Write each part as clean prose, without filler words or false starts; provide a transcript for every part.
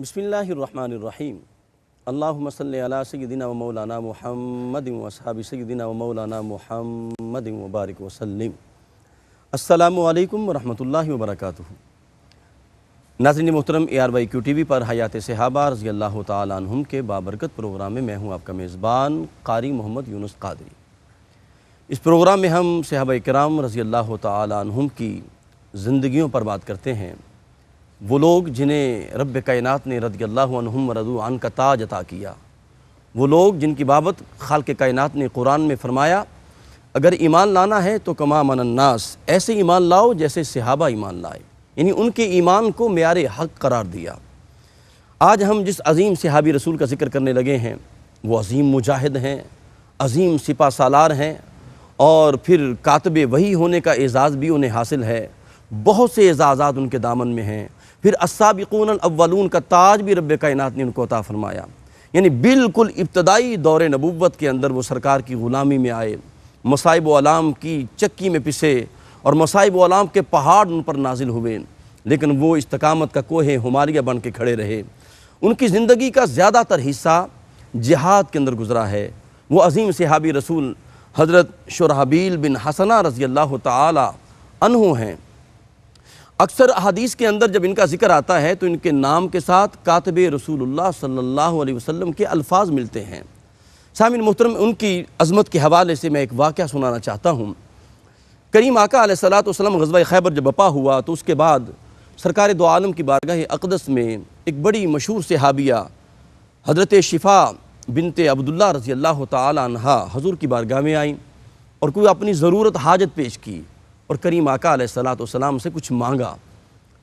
بسم اللہ الرحمن الرحیم اللہم صلی علی سیدنا و مولانا محمد و اصحاب سیدنا و مولانا محمد و بارک وسلم۔ السلام علیکم ورحمۃ اللہ وبرکاتہ۔ ناظرین محترم، ARYQ TV پر حیات صحابہ رضی اللہ تعالیٰ عنہم کے بابرکت پروگرام میں ہوں آپ کا میزبان قاری محمد یونس قادری۔ اس پروگرام میں ہم صحابہ کرام رضی اللہ تعالیٰ عنہم کی زندگیوں پر بات کرتے ہیں، وہ لوگ جنہیں رب کائنات نے رضی اللہ عنہم ورضوا عنہ کا تاج عطا کیا، وہ لوگ جن کی بابت خالق کائنات نے قرآن میں فرمایا اگر ایمان لانا ہے تو کما من الناس، ایسے ایمان لاؤ جیسے صحابہ ایمان لائے، یعنی ان کے ایمان کو معیار حق قرار دیا۔ آج ہم جس عظیم صحابی رسول کا ذکر کرنے لگے ہیں وہ عظیم مجاہد ہیں، عظیم سپہ سالار ہیں، اور پھر کاتب وحی ہونے کا اعزاز بھی انہیں حاصل ہے، بہت سے اعزازات ان کے دامن میں ہیں، پھر السابقون الاولون کا تاج بھی رب کائنات نے ان کو عطا فرمایا، یعنی بالکل ابتدائی دور نبوت کے اندر وہ سرکار کی غلامی میں آئے، مصائب و آلام کی چکی میں پسے اور مصائب و آلام کے پہاڑ ان پر نازل ہوئے، لیکن وہ استقامت کا کوہ ہمالیہ بن کے کھڑے رہے۔ ان کی زندگی کا زیادہ تر حصہ جہاد کے اندر گزرا ہے۔ وہ عظیم صحابی رسول حضرت شرحبیل بن حسنہ رضی اللہ تعالی عنہ ہیں۔ اکثر احادیث کے اندر جب ان کا ذکر آتا ہے تو ان کے نام کے ساتھ کاتب رسول اللہ صلی اللہ علیہ وسلم کے الفاظ ملتے ہیں۔ سامعین محترم، ان کی عظمت کے حوالے سے میں ایک واقعہ سنانا چاہتا ہوں۔ کریم آقا علیہ السلام غزوہ خیبر جب بپا ہوا تو اس کے بعد سرکار دو عالم کی بارگاہ اقدس میں ایک بڑی مشہور صحابیہ حضرت شفا بنت عبداللہ رضی اللہ تعالی عنہا حضور کی بارگاہ میں آئیں اور کوئی اپنی ضرورت حاجت پیش کی اور کریم آقا علیہ السلام سے کچھ مانگا۔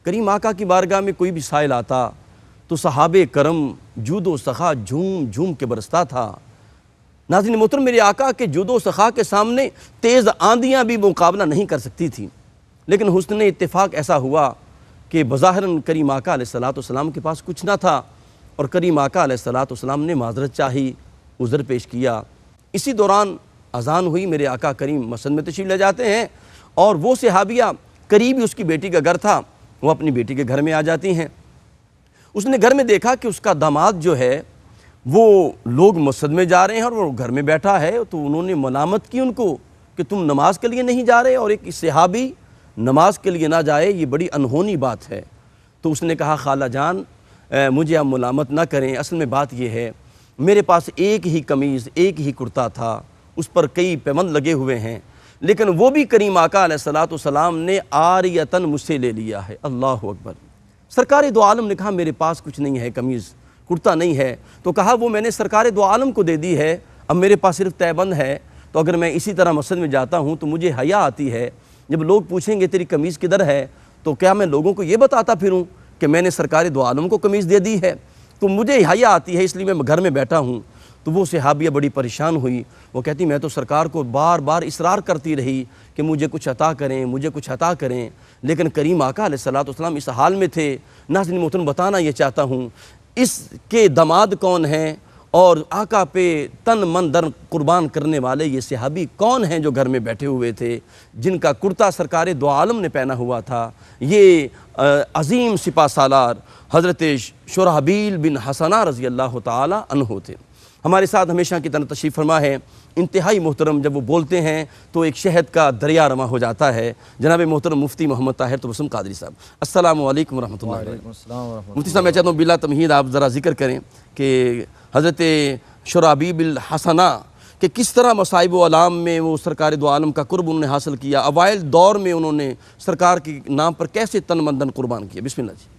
کریم آقا کی بارگاہ میں کوئی بھی سائل آتا تو صحابہ کرم جود و سخا جھوم جھوم کے برستا تھا۔ ناظرین محترم، میرے آقا کے جود و سخا کے سامنے تیز آندیاں بھی مقابلہ نہیں کر سکتی تھیں، لیکن حسن اتفاق ایسا ہوا کہ بظاہراً کریم آقا علیہ السلام کے پاس کچھ نہ تھا اور کریم آقا علیہ السلام نے معذرت چاہی، عذر پیش کیا۔ اسی دوران اذان ہوئی، میرے آقا کریم مسجد میں تشریف لے جاتے ہیں اور وہ صحابیہ قریب ہی اس کی بیٹی کا گھر تھا، وہ اپنی بیٹی کے گھر میں آ جاتی ہیں۔ اس نے گھر میں دیکھا کہ اس کا داماد جو ہے وہ لوگ مسجد میں جا رہے ہیں اور وہ گھر میں بیٹھا ہے، تو انہوں نے ملامت کی ان کو کہ تم نماز کے لیے نہیں جا رہے، اور ایک صحابی نماز کے لیے نہ جائے یہ بڑی انہونی بات ہے۔ تو اس نے کہا خالہ جان مجھے آپ ملامت نہ کریں، اصل میں بات یہ ہے میرے پاس ایک ہی قمیض ایک ہی کرتا تھا، اس پر کئی پیوند لگے ہوئے ہیں، لیکن وہ بھی کریم آقا علیہ السلام نے عاریتاً مجھ سے لے لیا ہے۔ اللہ اکبر۔ سرکار دو عالم نے کہا میرے پاس کچھ نہیں ہے، قمیض کرتا نہیں ہے، تو کہا وہ میں نے سرکار دو عالم کو دے دی ہے، اب میرے پاس صرف تہبند ہے، تو اگر میں اسی طرح مسجد میں جاتا ہوں تو مجھے حیا آتی ہے، جب لوگ پوچھیں گے تیری قمیض کدھر ہے تو کیا میں لوگوں کو یہ بتاتا پھروں کہ میں نے سرکار دو عالم کو قمیض دے دی ہے؟ تو مجھے حیا آتی ہے، اس لیے میں گھر میں بیٹھا ہوں۔ تو وہ صحابیہ بڑی پریشان ہوئی، وہ کہتی میں تو سرکار کو بار بار اصرار کرتی رہی کہ مجھے کچھ عطا کریں، مجھے کچھ عطا کریں، لیکن کریم آقا علیہ السلام اس حال میں تھے۔ ناظرین محترم، بتانا یہ چاہتا ہوں اس کے داماد کون ہیں اور آقا پہ تن من دن قربان کرنے والے یہ صحابی کون ہیں جو گھر میں بیٹھے ہوئے تھے، جن کا کرتا سرکار دو عالم نے پہنا ہوا تھا؟ یہ عظیم سپہ سالار حضرت شرحبیل بن حسنہ رضی اللہ تعالی عنہ تھے۔ ہمارے ساتھ ہمیشہ کی طرح تشریف فرما ہے، انتہائی محترم، جب وہ بولتے ہیں تو ایک شہد کا دریا رواں ہو جاتا ہے، جناب محترم مفتی محمد طاہر تبسم قادری صاحب۔ السلام علیکم ورحمۃ اللہ وبرکاتہ۔ مفتی صاحب، میں چاہتا ہوں بلا تمہید آپ ذرا ذکر کریں کہ حضرت شرحبیل حسنہ کہ کس طرح مصائب و آلام میں وہ سرکار دو عالم کا قرب انہوں نے حاصل کیا، اوائل دور میں انہوں نے سرکار کے نام پر کیسے تن من دن قربان کیا۔ بسم اللہ جی۔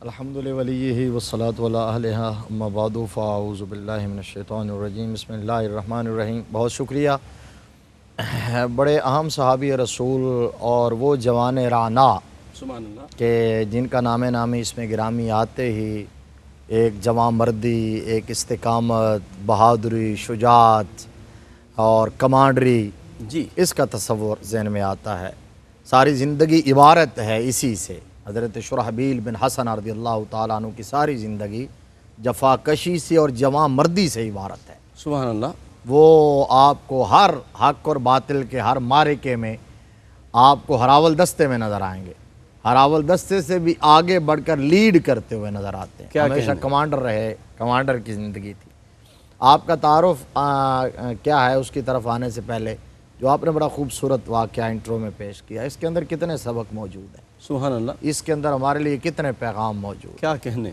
الحمد لولیہ والصلاة علی اہلہا اما بعد فاعوذ باللہ من الشیطان الرجیم بسم اللہ الرحمن الرحیم۔ بہت شکریہ۔ بڑے اہم صحابی رسول اور وہ جوان رانا سبحان اللہ کہ جن کا نامی اس میں گرامی آتے ہی ایک جوان مردی، ایک استقامت، بہادری، شجاعت اور کمانڈری، جی، اس کا تصور ذہن میں آتا ہے۔ ساری زندگی عبارت ہے اسی سے۔ حضرت شرحبیل بن حسنہ رضی اللہ تعالیٰ عنہ کی ساری زندگی جفا کشی سے اور جوان مردی سے عبارت ہے۔ سبحان اللہ۔ وہ آپ کو ہر حق اور باطل کے ہر معرکے میں آپ کو ہراول دستے میں نظر آئیں گے، ہراول دستے سے بھی آگے بڑھ کر لیڈ کرتے ہوئے نظر آتے ہیں. کیا ہمیشہ کہنے؟ کمانڈر رہے, کمانڈر کی زندگی تھی. آپ کا تعارف کیا ہے اس کی طرف آنے سے پہلے جو آپ نے بڑا خوبصورت واقعہ انٹرو میں پیش کیا, اس کے اندر کتنے سبق موجود ہیں, سبحان اللہ, اس کے اندر ہمارے لیے کتنے پیغام موجود ہیں. کیا کہنے.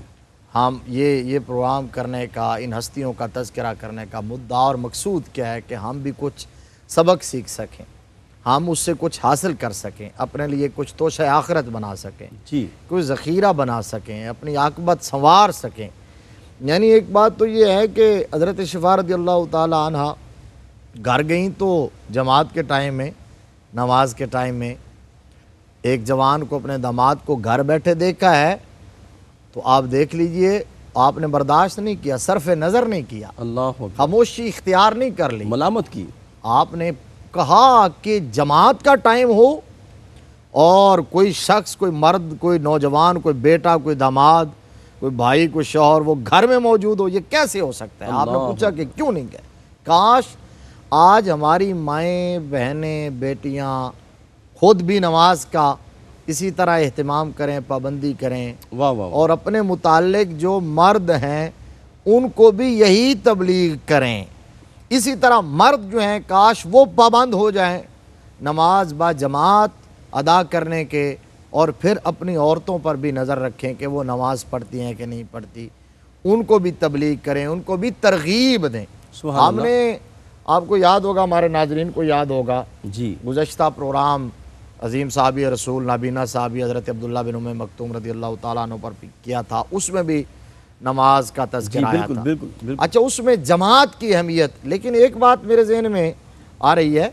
ہم یہ پروگرام کرنے کا, ان ہستیوں کا تذکرہ کرنے کا مدعا اور مقصود کیا ہے کہ ہم بھی کچھ سبق سیکھ سکیں, ہم اس سے کچھ حاصل کر سکیں, اپنے لیے کچھ توشہ آخرت بنا سکیں, جی کوئی ذخیرہ بنا سکیں, اپنی عاقبت سنوار سکیں. یعنی ایک بات تو یہ ہے کہ حضرت شفاء رضی اللہ تعالی عنہ گھر گئیں تو جماعت کے ٹائم میں, نماز کے ٹائم میں ایک جوان کو, اپنے داماد کو گھر بیٹھے دیکھا ہے تو آپ دیکھ لیجئے, آپ نے برداشت نہیں کیا, صرف نظر نہیں کیا, اللہ اکبر, خاموشی اختیار نہیں کر لی. ملامت کی. آپ نے کہا کہ جماعت کا ٹائم ہو اور کوئی شخص, کوئی مرد, کوئی نوجوان, کوئی بیٹا, کوئی داماد, کوئی بھائی, کوئی شوہر وہ گھر میں موجود ہو, یہ کیسے ہو سکتا ہے؟ آپ نے اللہ پوچھا کہ کیوں نہیں گئے؟ کاش آج ہماری مائیں, بہنیں, بیٹیاں خود بھی نماز کا اسی طرح اہتمام کریں, پابندی کریں, واہ واہ, اور اپنے متعلق جو مرد ہیں ان کو بھی یہی تبلیغ کریں. اسی طرح مرد جو ہیں کاش وہ پابند ہو جائیں نماز با جماعت ادا کرنے کے, اور پھر اپنی عورتوں پر بھی نظر رکھیں کہ وہ نماز پڑھتی ہیں کہ نہیں پڑھتی, ان کو بھی تبلیغ کریں, ان کو بھی ترغیب دیں. سبحان ہم نے, آپ کو یاد ہوگا, ہمارے ناظرین کو یاد ہوگا, جی گزشتہ پروگرام عظیم صحابی رسول نابینا صحابی حضرت عبداللہ بن ام مکتوم رضی اللہ تعالیٰ عنہ پر کیا تھا, اس میں بھی نماز کا جی, تذکرہ آیا بالکل تھا. بالکل بالکل. اچھا, اس میں جماعت کی اہمیت, لیکن ایک بات میرے ذہن میں آ رہی ہے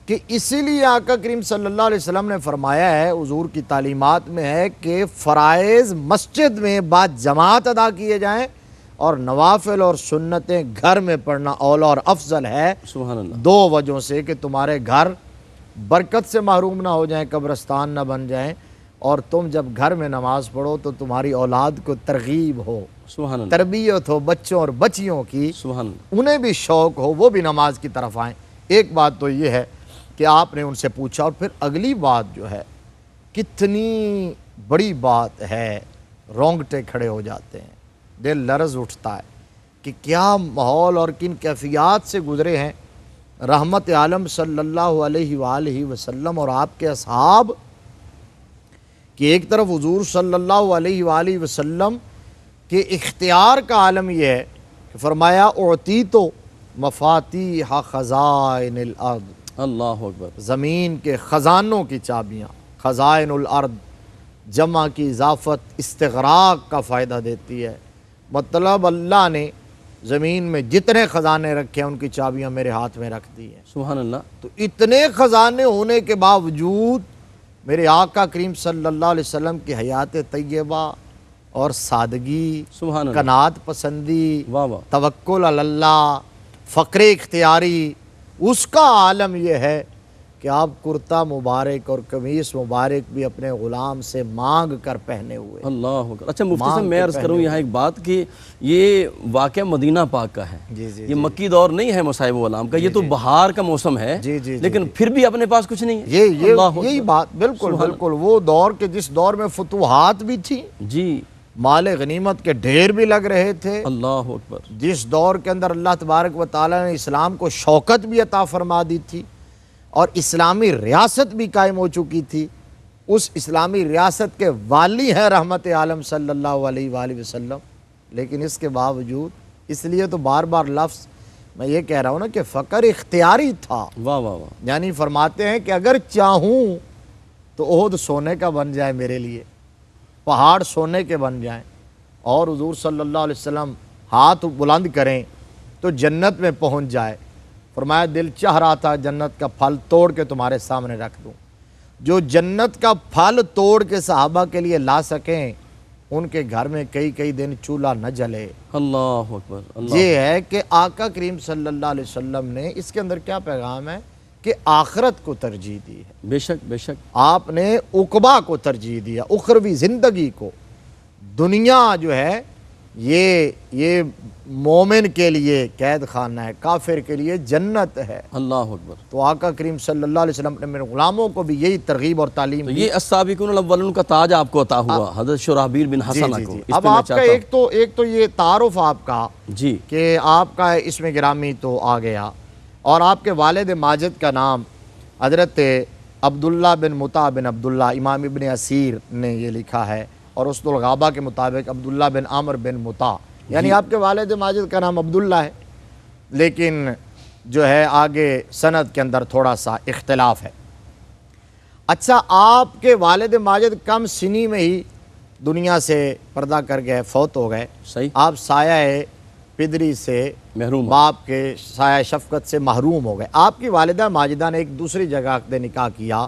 کہ اسی لیے آقا کریم صلی اللہ علیہ وسلم نے فرمایا ہے, حضور کی تعلیمات میں ہے کہ فرائض مسجد میں بعد جماعت ادا کیے جائیں اور نوافل اور سنتیں گھر میں پڑھنا اولا اور افضل ہے. سبحان اللہ, دو وجہوں سے کہ تمہارے گھر برکت سے محروم نہ ہو جائیں, قبرستان نہ بن جائیں, اور تم جب گھر میں نماز پڑھو تو تمہاری اولاد کو ترغیب ہو, سبحان اللہ, تربیت ہو بچوں اور بچیوں کی, سبحان اللہ, انہیں بھی شوق ہو, وہ بھی نماز کی طرف آئیں. ایک بات تو یہ ہے کہ آپ نے ان سے پوچھا, اور پھر اگلی بات جو ہے کتنی بڑی بات ہے, رونگٹے کھڑے ہو جاتے ہیں, دل لرز اٹھتا ہے کہ کیا ماحول اور کن کیفیات سے گزرے ہیں رحمت عالم صلی اللہ علیہ وآلہ وسلم اور آپ کے اصحاب, کہ ایک طرف حضور صلی اللہ علیہ وآلہ وسلم کے اختیار کا عالم یہ ہے کہ فرمایا اعطیت مفاتیح خزائن الارض, اللہ اکبر, زمین کے خزانوں کی چابیاں, خزائن الارض جمع کی اضافت استغراق کا فائدہ دیتی ہے, مطلب اللہ نے زمین میں جتنے خزانے رکھے ہیں ان کی چابیاں میرے ہاتھ میں رکھ دی ہیں. سبحان اللہ, تو اتنے خزانے ہونے کے باوجود میرے آقا کریم صلی اللہ علیہ وسلم کی حیات طیبہ اور سادگی, سبحان اللہ, قناعت پسندی, واہ واہ, توکل علی اللہ, فقر اختیاری, اس کا عالم یہ ہے کہ آپ کرتا مبارک اور قمیص مبارک بھی اپنے غلام سے مانگ کر پہنے ہوئے. اللہ اکبر. اچھا مفتی صاحب, مانگ میں کے عرض کروں پہنے یہاں ایک بات کہ یہ واقعہ مدینہ پاک کا ہے, جی جی یہ مکی دور نہیں ہے مصائب والام کا, یہ تو بہار کا موسم ہے, جی جی, لیکن پھر بھی اپنے پاس کچھ نہیں ہے. یہی بات, بالکل بالکل, وہ دور کے جس دور میں فتوحات بھی تھیں, جی, مال غنیمت کے ڈھیر بھی لگ رہے تھے, اللہ اکبر, جس دور کے اندر اللہ تبارک و تعالیٰ نے اسلام کو شوکت بھی عطا فرما دی تھی اور اسلامی ریاست بھی قائم ہو چکی تھی, اس اسلامی ریاست کے والی ہیں رحمت عالم صلی اللہ علیہ وآلہ وسلم, لیکن اس کے باوجود, اس لیے تو بار بار لفظ میں یہ کہہ رہا ہوں نا کہ فقر اختیاری تھا. واہ واہ واہ, یعنی فرماتے ہیں کہ اگر چاہوں تو احد سونے کا بن جائے میرے لیے, پہاڑ سونے کے بن جائیں, اور حضور صلی اللہ علیہ وسلم ہاتھ بلند کریں تو جنت میں پہنچ جائے. فرمایا دل چاہ رہا تھا جنت کا پھل توڑ کے تمہارے سامنے رکھ دوں, جو جنت کا پھل توڑ کے صحابہ کے لیے لا سکیں ان کے گھر میں کئی کئی دن چولہا نہ جلے. اللہ اکبر, اللہ, یہ ہے کہ آقا کریم صلی اللہ علیہ وسلم نے, اس کے اندر کیا پیغام ہے کہ آخرت کو ترجیح دی ہے. بے شک بے شک, آپ نے عقبہ کو ترجیح دیا, اخروی زندگی کو. دنیا جو ہے یہ مومن کے لیے قید خانہ ہے، کافر کے لیے جنت ہے۔ اللہ اکبر۔ تو آقا کریم صلی اللہ علیہ وسلم نے میرے غلاموں کو بھی یہی ترغیب اور تعلیم تو دی۔ یہ السابقون الاولون کا تاج آپ کو عطا ہوا حضرت شرحبیل بن حسنہ کو۔ اس اب پہ میں آپ کا چاہتا ایک تو یہ تعارف آپ کا جی کہ آپ کا اسم گرامی تو آ گیا، اور آپ کے والد ماجد کا نام حضرت عبداللہ بن مطع بن عبداللہ، امام ابن اسیر نے یہ لکھا ہے، اور اسد الغابہ کے مطابق عبداللہ بن عمر بن مطع، یعنی آپ کے والد ماجد کا نام عبداللہ ہے، لیکن جو ہے آگے سند کے اندر تھوڑا سا اختلاف ہے۔ اچھا، آپ کے والد ماجد کم سنی میں ہی دنیا سے پردہ کر گئے، فوت ہو گئے، صحیح، آپ سایہ پدری سے، محروم ہو۔ باپ کے سایہ شفقت سے محروم ہو گئے۔ آپ کی والدہ ماجدہ نے ایک دوسری جگہ عقد نکاح کیا،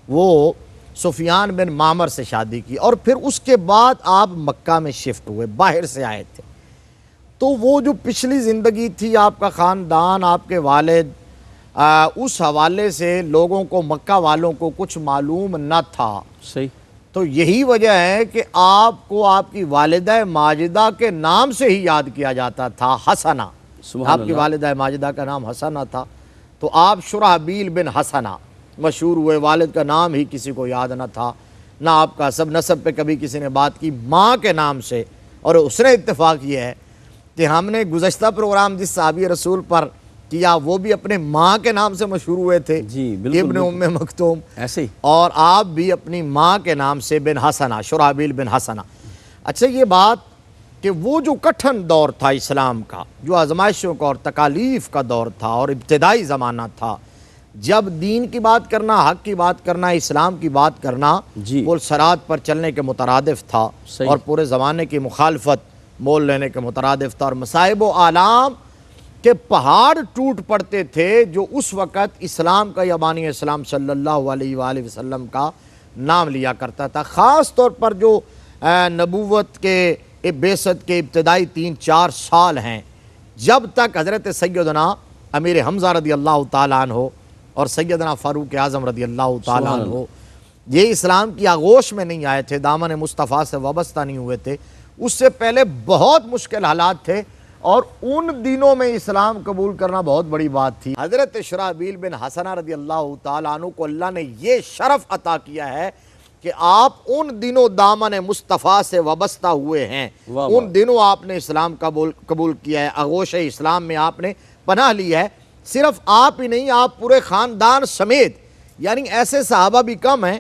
وہ سفیان بن معمر سے شادی کی، اور پھر اس کے بعد آپ مکہ میں شفٹ ہوئے، باہر سے آئے تھے۔ تو وہ جو پچھلی زندگی تھی، آپ کا خاندان، آپ کے والد، اس حوالے سے لوگوں کو، مکہ والوں کو کچھ معلوم نہ تھا۔ صحیح، تو یہی وجہ ہے کہ آپ کو آپ کی والدہ ماجدہ کے نام سے ہی یاد کیا جاتا تھا، حسنہ۔ سبحان آپ کی اللہ۔ والدہ ماجدہ کا نام حسنہ تھا، تو آپ شرحبیل بن حسنہ مشہور ہوئے۔ والد کا نام ہی کسی کو یاد نہ تھا، نہ آپ کا سب نسب پہ کبھی کسی نے بات کی، ماں کے نام سے۔ اور اس نے اتفاق یہ ہے کہ ہم نے گزشتہ پروگرام جس صحابی رسول پر کیا، وہ بھی اپنے ماں کے نام سے مشہور ہوئے تھے، جی بالکل، ابن ام مکتوم، ایسے ہی۔ اور آپ بھی اپنی ماں کے نام سے بن حسنہ، شرحبیل بن حسنہ۔ اچھا، یہ بات کہ وہ جو کٹھن دور تھا اسلام کا، جو آزمائشوں کا اور تکالیف کا دور تھا اور ابتدائی زمانہ تھا، جب دین کی بات کرنا، حق کی بات کرنا، اسلام کی بات کرنا جی پل صراط پر چلنے کے مترادف تھا، صحیح۔ اور پورے زمانے کی مخالفت مول لینے کے مترادف تھا، اور مصائب و آلام کے پہاڑ ٹوٹ پڑتے تھے، جو اس وقت اسلام کا یا بانی اسلام صلی اللہ علیہ وآلہ وسلم کا نام لیا کرتا تھا۔ خاص طور پر جو نبوت کے بعثت کے ابتدائی 3-4 سال ہیں، جب تک حضرت سیدنا امیر حمزہ رضی اللہ تعالیٰ عنہ اور سیدنا فاروق اعظم رضی اللہ تعالیٰ سبحان عنہ یہ اسلام کی آغوش میں نہیں آئے تھے، دامن مصطفیٰ سے وابستہ نہیں ہوئے تھے، اس سے پہلے بہت مشکل حالات تھے، اور ان دنوں میں اسلام قبول کرنا بہت بڑی بات تھی۔ حضرت شرحبیل بن حسنہ رضی اللہ تعالیٰ عنہ کو اللہ نے یہ شرف عطا کیا ہے کہ آپ ان دنوں دامن مصطفیٰ سے وابستہ ہوئے ہیں، ان دنوں آپ نے اسلام قبول کیا ہے، آغوش اسلام میں آپ نے پناہ لی ہے۔ صرف آپ ہی نہیں، آپ پورے خاندان سمیت، یعنی ایسے صحابہ بھی کم ہیں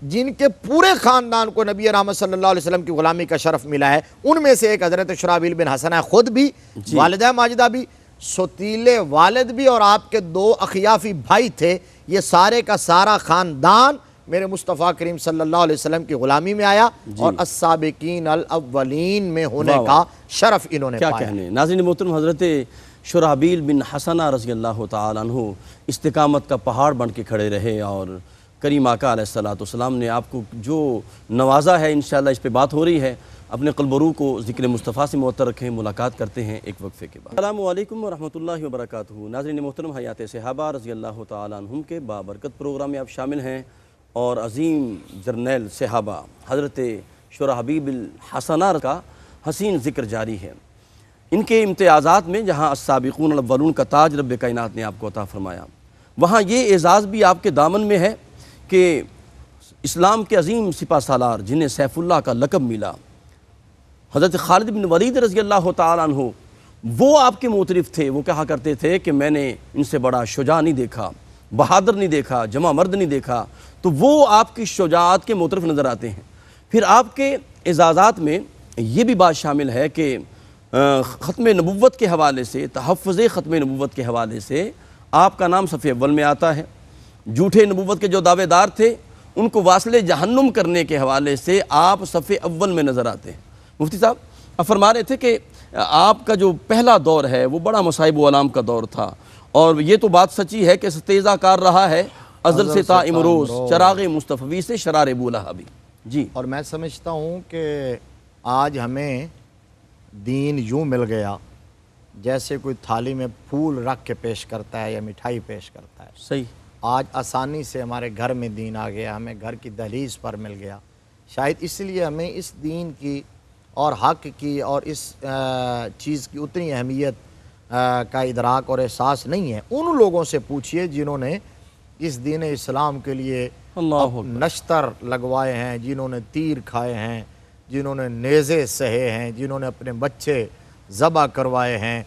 جن کے پورے خاندان کو نبی رحمت صلی اللہ علیہ وسلم کی غلامی کا شرف ملا ہے۔ ان میں سے ایک حضرت شرحبیل بن حسنہ، خود بھی، والدہ ماجدہ بھی، ستیلے والد بھی، اور آپ کے 2 اخیافی بھائی تھے۔ یہ سارے کا سارا خاندان میرے مصطفیٰ کریم صلی اللہ علیہ وسلم کی غلامی میں آیا، اور السابقین الاولین میں ہونے کا شرف انہوں نے کیا پایا۔ کہنے۔ ناظرین محترم، حضرت شرحبیل بن حسنہ رضی اللہ تعالیٰ عنہ استقامت کا پہاڑ بن کے کھڑے رہے، اور کریم آقا علیہ السلام نے آپ کو جو نوازا ہے، انشاءاللہ اس پہ بات ہو رہی ہے۔ اپنے قلب و روح کو ذکر مصطفیٰ سے معطر رکھیں، ملاقات کرتے ہیں ایک وقفے کے بعد۔ السلام علیکم ورحمۃ اللہ وبرکاتہ۔ ناظرین محترم، حیات صحابہ رضی اللہ تعالیٰ عنہم کے بابرکت پروگرام میں آپ شامل ہیں، اور عظیم جرنیل صحابہ حضرت شرحبیل حسنہ کا حسین ذکر جاری ہے۔ ان کے امتیازات میں جہاں السابقون الاولون کا تاج رب کائنات نے آپ کو عطا فرمایا، وہاں یہ اعزاز بھی آپ کے دامن میں ہے کہ اسلام کے عظیم سپہ سالار جنہیں سیف اللہ کا لقب ملا، حضرت خالد بن ولید رضی اللہ تعالیٰ عنہ، وہ آپ کے معترف تھے۔ وہ کہا کرتے تھے کہ میں نے ان سے بڑا شجاع نہیں دیکھا، بہادر نہیں دیکھا، جمع مرد نہیں دیکھا، تو وہ آپ کی شجاعت کے معترف نظر آتے ہیں۔ پھر آپ کے اعزازات میں یہ بھی بات شامل ہے کہ ختم نبوت کے حوالے سے، تحفظ ختم نبوت کے حوالے سے آپ کا نام صف اول میں آتا ہے۔ جھوٹے نبوت کے جو دعوے دار تھے، ان کو واصل جہنم کرنے کے حوالے سے آپ صف اول میں نظر آتے ہیں۔ مفتی صاحب، آپ فرما رہے تھے کہ آپ کا جو پہلا دور ہے وہ بڑا مصائب و آلام کا دور تھا، اور یہ تو بات سچی ہے کہ ستیزہ کار رہا ہے ازل سے تا امروز، چراغ مصطفی سے شرار بولہبی۔ جی، اور میں سمجھتا ہوں کہ آج ہمیں دین یوں مل گیا جیسے کوئی تھالی میں پھول رکھ کے پیش کرتا ہے یا مٹھائی پیش کرتا ہے۔ صحیح، آج آسانی سے ہمارے گھر میں دین آ گیا، ہمیں گھر کی دہلیز پر مل گیا۔ شاید اس لیے ہمیں اس دین کی اور حق کی اور اس چیز کی اتنی اہمیت کا ادراک اور احساس نہیں ہے، ان لوگوں سے پوچھئے جنہوں نے اس دین اسلام کے لیے اللہ نشتر لگوائے ہیں، جنہوں نے تیر کھائے ہیں، جنہوں نے نیزے سہے ہیں، جنہوں نے اپنے بچے ذبح کروائے ہیں،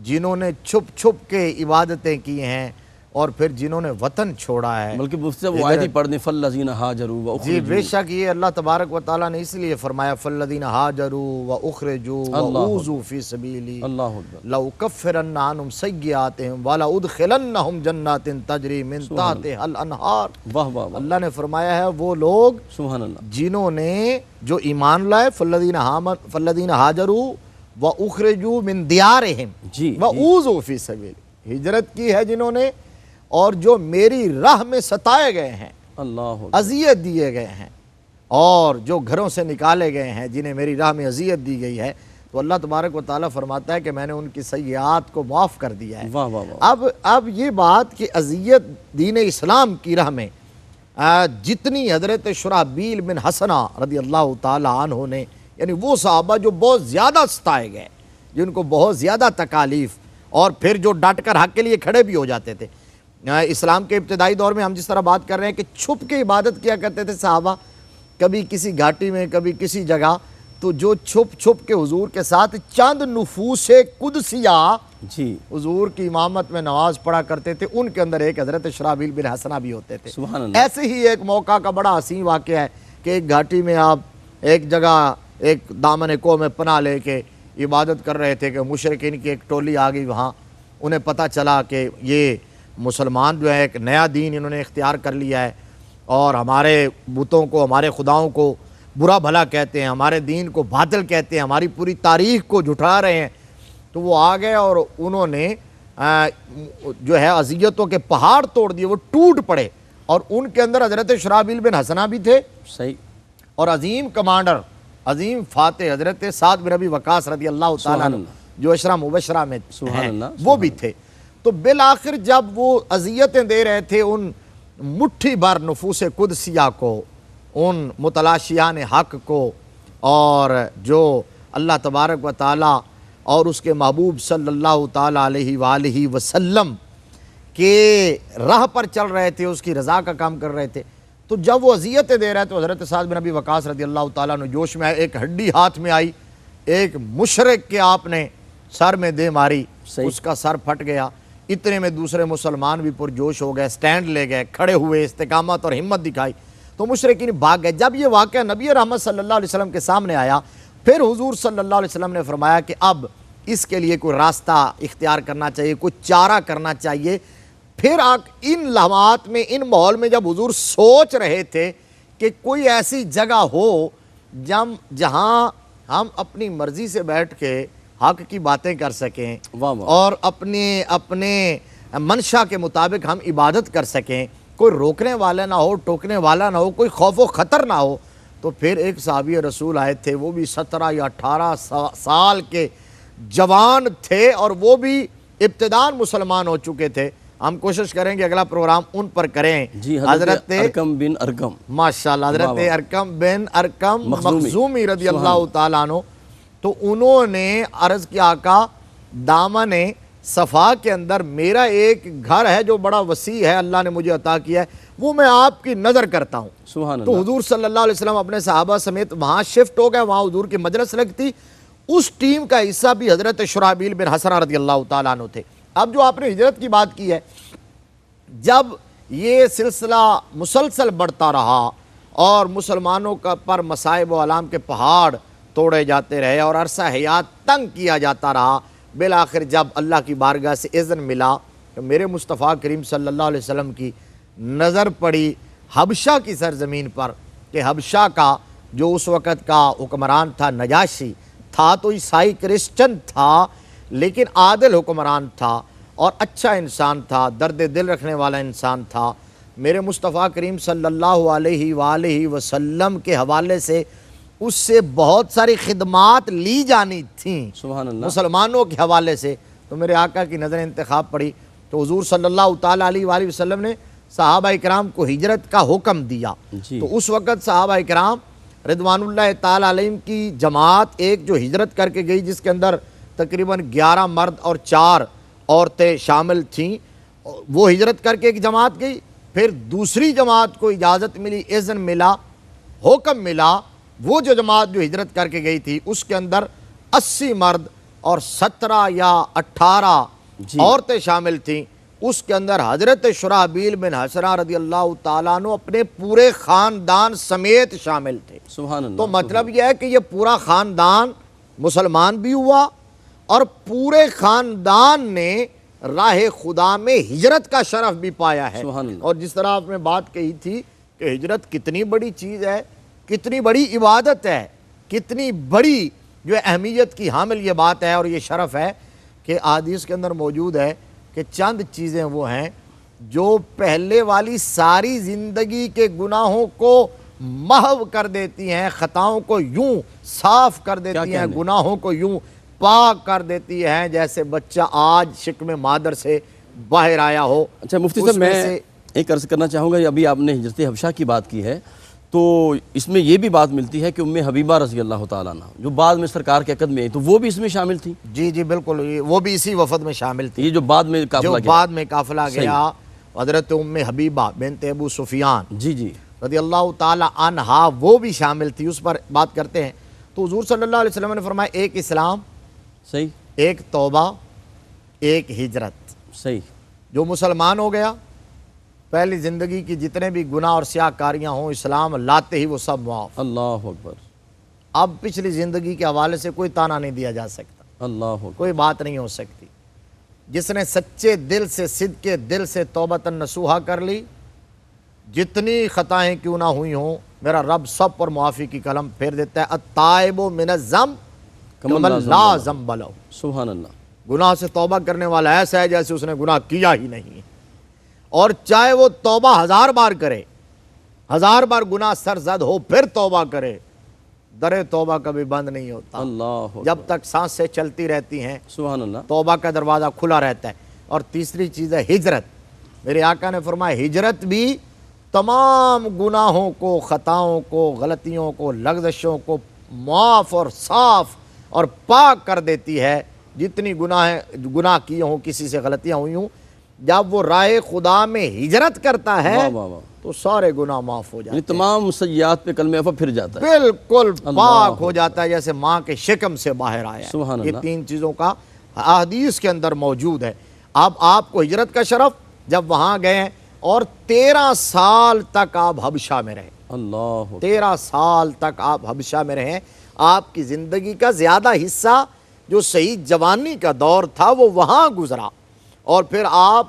جنہوں نے چھپ چھپ کے عبادتیں کی ہیں، اور پھر جنہوں نے وطن چھوڑا ہے۔ بلکہ مفتی صاحب وہ آیت ہی پڑھنے فالذین ہاجروا جی واخرجوا، بے شک یہ اللہ تبارک و تعالیٰ نے اس لیے فرمایا فالذین ہاجروا واخرجوا واوذوا فی سبیلی اللہ اکبر، لأکفرن عنہم سیئاتہم ولأدخلنہم جنات تجری من تحتہا الانہار۔ واہ واہ واہ، اللہ نے فرمایا ہے وہ لوگ سبحان اللہ، جنہوں نے جو ایمان لائے فالذین ہاجروا واخرجوا من دیارہم جی واوذوا فی سبیلی، ہجرت کی ہے جنہوں نے، اور جو میری راہ میں ستائے گئے ہیں، اللہ اکبر، اذیت دیے گئے ہیں، اور جو گھروں سے نکالے گئے ہیں جنہیں میری راہ میں اذیت دی گئی ہے، تو اللہ تبارک و تعالیٰ فرماتا ہے کہ میں نے ان کی سیئات کو معاف کر دیا ہے۔ واہ واہ واہ، اب یہ بات کہ اذیت دین اسلام کی راہ میں جتنی حضرت شرحبیل بن حسنہ رضی اللہ تعالیٰ عنہ نے، یعنی وہ صحابہ جو بہت زیادہ ستائے گئے، جن کو بہت زیادہ تکالیف، اور پھر جو ڈٹ کر حق کے لیے کھڑے بھی ہو جاتے تھے۔ اسلام کے ابتدائی دور میں ہم جس طرح بات کر رہے ہیں کہ چھپ کے عبادت کیا کرتے تھے صحابہ، کبھی کسی گھاٹی میں کبھی کسی جگہ، تو جو چھپ چھپ کے حضور کے ساتھ چند نفوس قدسیہ جی حضور کی امامت میں نماز پڑھا کرتے تھے، ان کے اندر ایک حضرت شرحبیل بن حسنہ بھی ہوتے تھے۔ سبحان اللہ، ایسے ہی ایک موقع کا بڑا حسین واقعہ ہے کہ ایک گھاٹی میں آپ ایک جگہ ایک دامن کوہ میں پناہ لے کے عبادت کر رہے تھے کہ مشرکین کی ایک ٹولی آ گئی وہاں، انہیں پتہ چلا کہ یہ مسلمان جو ہے ایک نیا دین انہوں نے اختیار کر لیا ہے، اور ہمارے بتوں کو، ہمارے خداؤں کو برا بھلا کہتے ہیں، ہمارے دین کو باطل کہتے ہیں، ہماری پوری تاریخ کو جھٹلا رہے ہیں۔ تو وہ آ گئے اور انہوں نے جو ہے اذیتوں کے پہاڑ توڑ دیے، وہ ٹوٹ پڑے، اور ان کے اندر حضرت شرحبیل بن حسنہ بھی تھے، صحیح، اور عظیم کمانڈر، عظیم فاتح حضرت سعد بن ابی وقاص رضی اللہ تعالیٰ عنہ جو عشرہ مبشرہ میں سبحان ہیں، اللہ، وہ بھی تھے۔ تو بالآخر جب وہ اذیتیں دے رہے تھے ان مٹھی بھر نفوس قدسیہ کو، ان متلاشیان حق کو، اور جو اللہ تبارک و تعالیٰ اور اس کے محبوب صلی اللہ تعالیٰ علیہ وآلہ وسلم کے راہ پر چل رہے تھے، اس کی رضا کا کام کر رہے تھے، تو جب وہ اذیتیں دے رہے تو حضرت سعد بن ابی وقاص رضی اللہ تعالیٰ عنہ جوش میں آئے، ایک ہڈی ہاتھ میں آئی، ایک مشرک کے آپ نے سر میں دے ماری، اس کا سر پھٹ گیا۔ اتنے میں دوسرے مسلمان بھی پرجوش ہو گئے، سٹینڈ لے گئے، کھڑے ہوئے، استقامت اور ہمت دکھائی، تو مشرکین بھاگ گئے۔ جب یہ واقعہ نبی رحمت صلی اللہ علیہ وسلم کے سامنے آیا، پھر حضور صلی اللہ علیہ وسلم نے فرمایا کہ اب اس کے لیے کوئی راستہ اختیار کرنا چاہیے، کوئی چارہ کرنا چاہیے۔ پھر ان لمحات میں، ان ماحول میں جب حضور سوچ رہے تھے کہ کوئی ایسی جگہ ہو جہاں ہم اپنی مرضی سے بیٹھ کے حق کی باتیں کر سکیں، اور اپنے منشا کے مطابق ہم عبادت کر سکیں، کوئی روکنے والا نہ ہو، ٹوکنے والا نہ ہو، کوئی خوف و خطر نہ ہو، تو پھر ایک صحابی رسول آئے تھے، وہ بھی 17 یا 18 سال کے جوان تھے، اور وہ بھی ابتدان مسلمان ہو چکے تھے۔ ہم کوشش کریں گے اگلا پروگرام ان پر کریں۔ جی حضرت ارکم بن ارکم، ماشاءاللہ حضرت ارکم بن ارکم مخزومی رضی اللہ تعالیٰ عنہ، تو انہوں نے عرض کیا آقا دامن صفا کے اندر میرا ایک گھر ہے جو بڑا وسیع ہے، اللہ نے مجھے عطا کیا ہے، وہ میں آپ کی نظر کرتا ہوں۔ سبحان اللہ، تو حضور صلی اللہ علیہ وسلم اپنے صحابہ سمیت وہاں شفٹ ہو گئے، وہاں حضور کی مجلس لگتی، اس ٹیم کا حصہ بھی حضرت شرحبیل بن حسنہ رضی اللہ تعالیٰ عنہ تھے۔ اب جو آپ نے ہجرت کی بات کی ہے، جب یہ سلسلہ مسلسل بڑھتا رہا اور مسلمانوں کا پر مصائب و آلام کے پہاڑ توڑے جاتے رہے اور عرصہ حیات تنگ کیا جاتا رہا، بالآخر جب اللہ کی بارگاہ سے اذن ملا تو میرے مصطفیٰ کریم صلی اللہ علیہ وسلم کی نظر پڑی حبشہ کی سرزمین پر، کہ حبشہ کا جو اس وقت کا حکمران تھا نجاشی تھا، تو عیسائی کرسچن تھا، لیکن عادل حکمران تھا اور اچھا انسان تھا، درد دل رکھنے والا انسان تھا۔ میرے مصطفیٰ کریم صلی اللہ علیہ وآلہ وسلم کے حوالے سے اس سے بہت ساری خدمات لی جانی تھیں سبحان اللہ، مسلمانوں کے حوالے سے، تو میرے آقا کی نظر انتخاب پڑی، تو حضور صلی اللہ تعالیٰ علیہ وآلہ وسلم نے صحابہ اکرام کو ہجرت کا حکم دیا۔ جی تو اس وقت صحابہ اکرام رضوان اللہ تعالیٰ علیہم کی جماعت ایک جو ہجرت کر کے گئی، جس کے اندر تقریباً 11 مرد اور 4 عورتیں شامل تھیں، وہ ہجرت کر کے ایک جماعت گئی، پھر دوسری جماعت کو اجازت ملی، اذن ملا، حکم ملا، وہ جو جماعت جو ہجرت کر کے گئی تھی اس کے اندر 80 مرد اور 17 یا 18 عورتیں شامل تھیں، اس کے اندر حضرت شرحبیل بن حسنہ رضی اللہ تعالیٰ عنہ اپنے پورے خاندان سمیت شامل تھے۔ سبحان اللہ۔ تو مطلب یہ ہے کہ یہ پورا خاندان مسلمان بھی ہوا اور پورے خاندان نے راہ خدا میں ہجرت کا شرف بھی پایا ہے۔ سبحان اللہ۔ اور جس طرح آپ نے بات کہی تھی کہ ہجرت کتنی بڑی چیز ہے، کتنی بڑی عبادت ہے، کتنی بڑی جو اہمیت کی حامل یہ بات ہے اور یہ شرف ہے کہ حدیث کے اندر موجود ہے کہ چند چیزیں وہ ہیں جو پہلے والی ساری زندگی کے گناہوں کو محو کر دیتی ہیں، خطاؤں کو یوں صاف کر دیتی ہیں، گناہوں کو یوں پاک کر دیتی ہیں جیسے بچہ آج شکم مادر سے باہر آیا ہو۔ اچھا مفتی صاحب، میں ایک عرض کرنا چاہوں گا، ابھی آپ نے ہجرت حبشہ کی بات کی ہے تو اس میں یہ بھی بات ملتی ہے کہ ام حبیبہ رضی اللہ تعالیٰ عنہ جو بعد میں سرکار کے عقد میں آئی تو وہ بھی اس میں شامل تھی؟ جی جی بالکل، وہ بھی اسی وفد میں شامل تھی، یہ جو بعد میں قافلہ گیا حضرت ام حبیبہ بنت ابو سفیان جی رضی اللہ تعالی عنہا، وہ بھی شامل تھی، اس پر بات کرتے ہیں۔ تو حضور صلی اللہ علیہ وسلم نے فرمایا ایک اسلام، صحیح، ایک توبہ، ایک ہجرت۔ صحیح، جو مسلمان ہو گیا، پہلی زندگی کی جتنے بھی گناہ اور سیاہ کاریاں ہوں، اسلام لاتے ہی وہ سب معاف۔ اللہ اکبر۔ اب پچھلی زندگی کے حوالے سے کوئی تانا نہیں دیا جا سکتا، اللہ اکبر، کوئی بات نہیں ہو سکتی۔ جس نے سچے دل سے، صدقے دل سے توبۃ نصوحہ کر لی، جتنی خطائیں کیوں نہ ہوئی ہوں، میرا رب سب پر معافی کی قلم پھیر دیتا ہے۔ التائب من الذنب کمن لا ذنب لہ۔ سبحان اللہ۔ گناہ سے توبہ کرنے والا ایسا ہے جیسے اس نے گناہ کیا ہی نہیں، اور چاہے وہ توبہ 1000 بار کرے، 1000 بار گناہ سرزد ہو پھر توبہ کرے، در توبہ کبھی بند نہیں ہوتا، اللہ جب تک سانسیں چلتی رہتی ہیں سبحان اللہ، توبہ کا دروازہ کھلا رہتا ہے۔ اور تیسری چیز ہے ہجرت۔ میرے آقا نے فرمایا ہجرت بھی تمام گناہوں کو، خطاؤں کو، غلطیوں کو، لغزشوں کو معاف اور صاف اور پاک کر دیتی ہے۔ جتنی گناہ کیے ہوں، کسی سے غلطیاں ہوئی ہوں، جب وہ راہ خدا میں ہجرت کرتا ہے تو سارے گناہ معاف ہو جاتے ہیں، تمام سیئات پہ کلمہ عفو پھر جاتا ہے، بالکل پاک ہو جاتا ہے جیسے ماں کے شکم سے باہر آیا ہے۔ یہ 3 چیزوں کا حدیث کے اندر موجود ہے۔ اب آپ کو ہجرت کا شرف، جب وہاں گئے اور 13 سال تک آپ حبشہ میں رہے، اللہ 13 سال تک آپ حبشہ میں رہے، آپ کی زندگی کا زیادہ حصہ جو صحیح جوانی کا دور تھا وہ وہاں گزرا، اور پھر آپ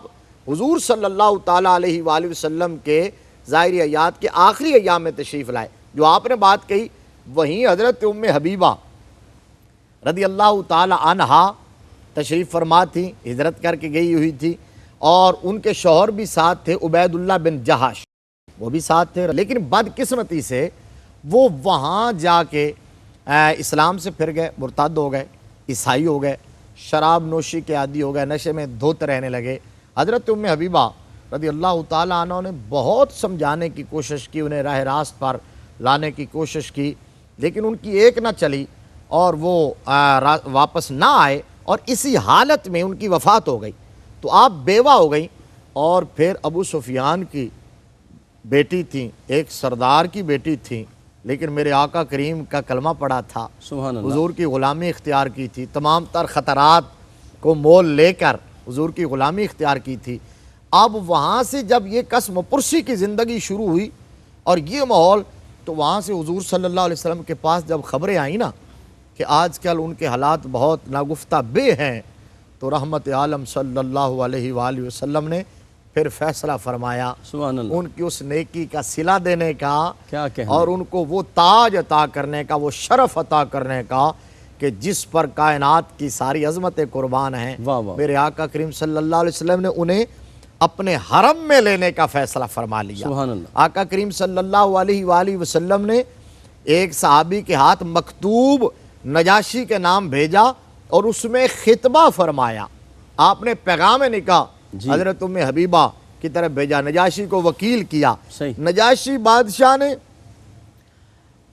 حضور صلی اللہ تعالیٰ علیہ وآلہ وسلم کے ظاہری حیات کے آخری ایام میں تشریف لائے۔ جو آپ نے بات کہی وہیں حضرت ام حبیبہ رضی اللہ تعالیٰ عنہا تشریف فرما تھی، ہجرت کر کے گئی ہوئی تھی، اور ان کے شوہر بھی ساتھ تھے، عبید اللہ بن جہش، وہ بھی ساتھ تھے، لیکن بدقسمتی سے وہ وہاں جا کے اسلام سے پھر گئے، مرتد ہو گئے، عیسائی ہو گئے، شراب نوشی کے عادی ہو گئے، نشے میں دھوتے رہنے لگے۔ حضرت ام حبیبہ رضی اللہ تعالیٰ عنہ نے بہت سمجھانے کی کوشش کی، انہیں راہ راست پر لانے کی کوشش کی، لیکن ان کی ایک نہ چلی اور وہ واپس نہ آئے، اور اسی حالت میں ان کی وفات ہو گئی۔ تو آپ بیوہ ہو گئیں، اور پھر ابو سفیان کی بیٹی تھیں، ایک سردار کی بیٹی تھیں، لیکن میرے آقا کریم کا کلمہ پڑھا تھا، سبحان اللہ، حضور کی غلامی اختیار کی تھی، تمام تر خطرات کو مول لے کر حضور کی غلامی اختیار کی تھی۔ اب وہاں سے جب یہ قسم پرسی کی زندگی شروع ہوئی اور یہ ماحول، تو وہاں سے حضور صلی اللہ علیہ وسلم کے پاس جب خبریں آئیں نا کہ آج کل ان کے حالات بہت ناگفتہ بے ہیں، تو رحمت عالم صلی اللہ علیہ وآلہ وسلم نے پھر فیصلہ فرمایا سبحان اللہ، ان کی اس نیکی کا صلہ دینے کا، کیا کہنا، اور ان کو وہ تاج عطا کرنے کا، وہ شرف عطا کرنے کا کہ جس پر کائنات کی ساری عظمتیں قربان ہیں۔ واہ واہ، میرے آقا کریم صلی اللہ علیہ وسلم نے انہیں اپنے حرم میں لینے کا فیصلہ فرما لیا۔ سبحان اللہ، آقا کریم صلی اللہ علیہ وآلہ وسلم نے ایک صحابی کے ہاتھ مکتوب نجاشی کے نام بھیجا اور اس میں خطبہ فرمایا، آپ نے پیغام نکاح حضرت ام حبیبہ کی طرف بھیجا، نجاشی کو وکیل کیا۔ صحیح، نجاشی بادشاہ نے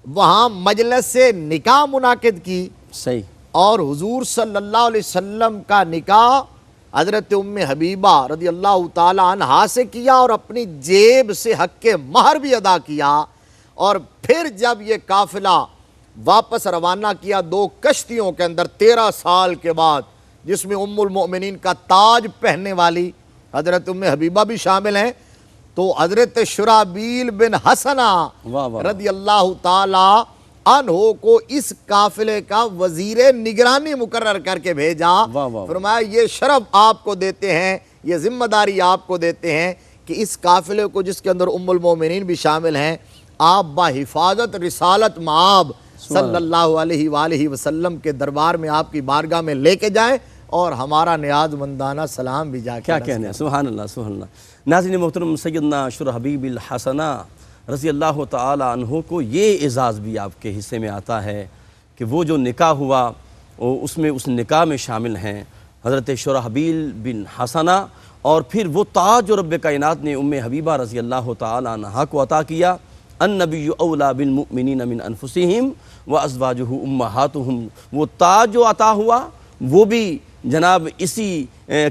وہاں مجلس سے نکاح منعقد کی صحیح. اور حضور صلی اللہ علیہ وسلم کا نکاح حضرت ام حبیبہ رضی اللہ تعالی عنہا سے کیا اور اپنی جیب سے حق مہر بھی ادا کیا. اور پھر جب یہ قافلہ واپس روانہ کیا 2 کشتیوں کے اندر 13 سال کے بعد، جس میں ام المؤمنین کا تاج پہننے والی حضرت ام حبیبہ بھی شامل ہیں، تو حضرت شرحبیل بن حسنہ واہ واہ. رضی اللہ تعالی عنہ کو اس قافلے کا وزیر نگرانی مقرر کر کے بھیجا. واہ واہ. فرمایا یہ شرف آپ کو دیتے ہیں، یہ ذمہ داری آپ کو دیتے ہیں کہ اس قافلے کو، جس کے اندر ام المومنین بھی شامل ہیں، آپ بحفاظت رسالت مآب صلی اللہ علیہ وآلہ وسلم کے دربار میں، آپ کی بارگاہ میں لے کے جائیں اور ہمارا نیاز مندانہ سلام بھی جا کے کیا کہنے ہیں. سبحان اللہ سبحان اللہ. ناظرین محترم، سیدنا شرحبیل الحسنہ رضی اللہ تعالی عنہ کو یہ اعزاز بھی آپ کے حصے میں آتا ہے کہ وہ جو نکاح ہوا اس میں، اس نکاح میں شامل ہیں حضرت شرحبیل بن حسنہ، اور پھر وہ تاج جو رب کائنات نے ام حبیبہ رضی اللہ تعالی عنہا کو عطا کیا. النبی اولی بالمؤمنین من انفسہم وازواجہ امہاتہم، وہ تاج جو عطا ہوا وہ بھی جناب اسی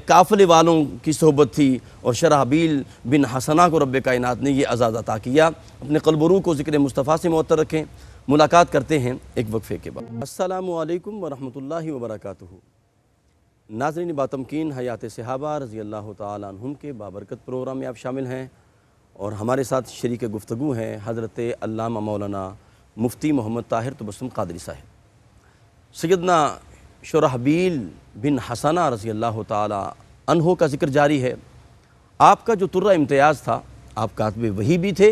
قافلے والوں کی صحبت تھی، اور شرحبیل بن حسنہ کو رب کائنات نے یہ اعزاز عطا کیا. اپنے قلب و روح کو ذکر مصطفیٰ سے معطر رکھیں. ملاقات کرتے ہیں ایک وقفے کے بعد. السلام علیکم ورحمۃ اللہ وبرکاتہ. ناظرین باتمکین، حیات صحابہ رضی اللہ تعالی عنہم کے بابرکت پروگرام میں آپ شامل ہیں، اور ہمارے ساتھ شریک گفتگو ہیں حضرت علامہ مولانا مفتی محمد طاہر تبسم قادری صاحب. سیدنا شرحبیل بن حسنہ رضی اللہ تعالی عنہ کا ذکر جاری ہے. آپ کا جو طرہ امتیاز تھا، آپ کاتب وحی بھی تھے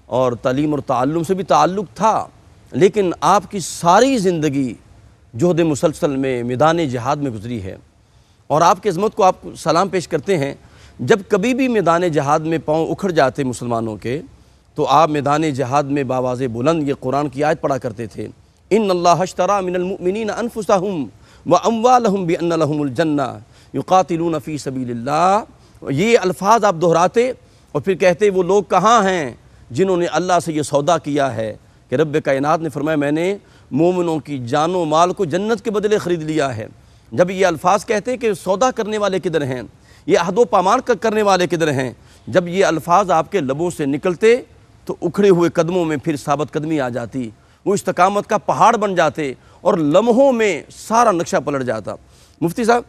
اور تعلیم اور تعلم سے بھی تعلق تھا، لیکن آپ کی ساری زندگی جہد مسلسل میں میدان جہاد میں گزری ہے، اور آپ کی عظمت کو آپ سلام پیش کرتے ہیں. جب کبھی بھی میدان جہاد میں پاؤں اکھڑ جاتے مسلمانوں کے، تو آپ میدان جہاد میں باواز بلند یہ قرآن کی آیت پڑھا کرتے تھے، ان اللہ اشترى من المؤمنین انفسهم واموالهم بان لهم الجنہ یقاتلون فی سبیل اللہ. یہ الفاظ آپ دہراتے اور پھر کہتے وہ لوگ کہاں ہیں جنہوں نے اللہ سے یہ سودا کیا ہے کہ رب کائنات نے فرمایا میں نے مومنوں کی جان و مال کو جنت کے بدلے خرید لیا ہے. جب یہ الفاظ کہتے کہ سودا کرنے والے کدھر ہیں، یہ عہد و پیمان کرنے والے کدھر ہیں، جب یہ الفاظ آپ کے لبوں سے نکلتے تو اکھڑے ہوئے قدموں میں پھر ثابت قدمی آ جاتی، وہ استقامت کا پہاڑ بن جاتے اور لمحوں میں سارا نقشہ پلٹ جاتا. مفتی صاحب،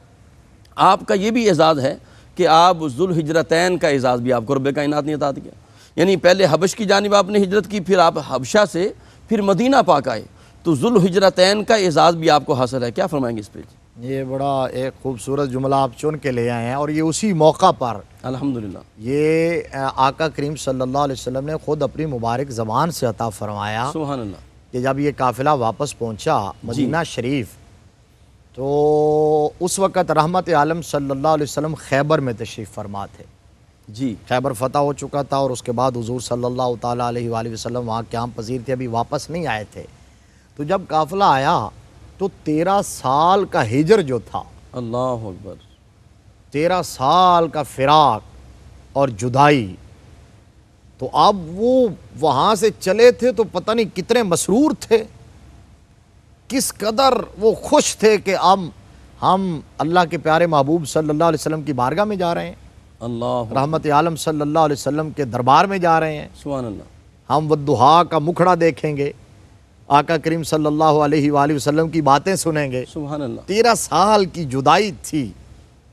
آپ کا یہ بھی اعزاز ہے کہ آپ ذوالہجرتین کا اعزاز بھی آپ کو رب کائنات نے عطا دیا، یعنی پہلے حبش کی جانب آپ نے ہجرت کی، پھر آپ حبشہ سے پھر مدینہ پاک آئے، تو ذوالہجرتین کا اعزاز بھی آپ کو حاصل ہے. کیا فرمائیں گے اس پہ؟ یہ بڑا ایک خوبصورت جملہ آپ چن کے لے آئے ہیں، اور یہ اسی موقع پر الحمدللہ یہ آقا کریم صلی اللہ علیہ وسلم نے خود اپنی مبارک زبان سے عطا فرمایا سبحان اللہ. کہ جب یہ قافلہ واپس پہنچا مدینہ شریف، تو اس وقت رحمت عالم صلی اللہ علیہ وسلم خیبر میں تشریف فرما تھے. جی، خیبر فتح ہو چکا تھا، اور اس کے بعد حضور صلی اللہ تعالیٰ علیہ وآلہ وسلم وہاں قیام پذیر تھے، ابھی واپس نہیں آئے تھے. تو جب قافلہ آیا تو 13 سال کا ہجر جو تھا، اللہ اکبر، 13 سال کا فراق اور جدائی، تو اب وہ وہاں سے چلے تھے تو پتہ نہیں کتنے مسرور تھے، کس قدر وہ خوش تھے کہ اب ہم اللہ کے پیارے محبوب صلی اللہ علیہ وسلم کی بارگاہ میں جا رہے ہیں، اللہ رحمت عالم صلی اللہ علیہ وسلم کے دربار میں جا رہے ہیں، سبحان اللہ. ہم والضحیٰ کا مکھڑا دیکھیں گے، آقا کریم صلی اللہ علیہ وآلہ وسلم کی باتیں سنیں گے. سبحان اللہ. 13 سال کی جدائی تھی،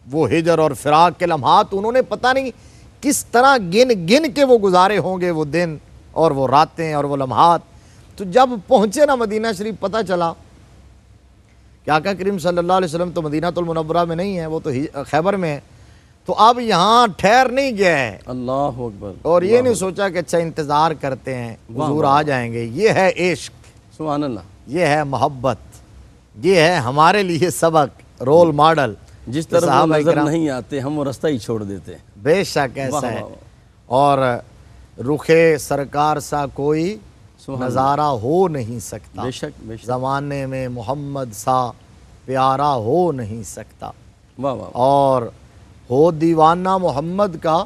وہ ہجر اور فراق کے لمحات انہوں نے پتہ نہیں کس طرح گن گن کے وہ گزارے ہوں گے، وہ دن اور وہ راتیں اور وہ لمحات. تو جب پہنچے نا مدینہ شریف، پتہ چلا کہ آقا کریم صلی اللہ علیہ وسلم تو مدینہ المنورہ میں نہیں ہے، وہ تو خیبر میں ہے. تو اب یہاں ٹھہر نہیں گیا ہے، اللہ اکبر، اور یہ نہیں سوچا کہ اچھا انتظار کرتے ہیں حضور آ جائیں گے. یہ ہے عشق، سبحان اللہ. یہ ہے محبت، یہ ہے ہمارے لیے سبق، رول ماڈل. جس طرح وہ نظر نہیں آتے ہم وہ رستہ ہی چھوڑ دیتے ہیں. بے شک ایسا ہے. اور رخ سرکار سا کوئی نظارہ ہو نہیں سکتا، بے شک بے شک. زمانے میں محمد سا پیارا ہو نہیں سکتا. واہ واہ. اور ہو دیوانہ محمد کا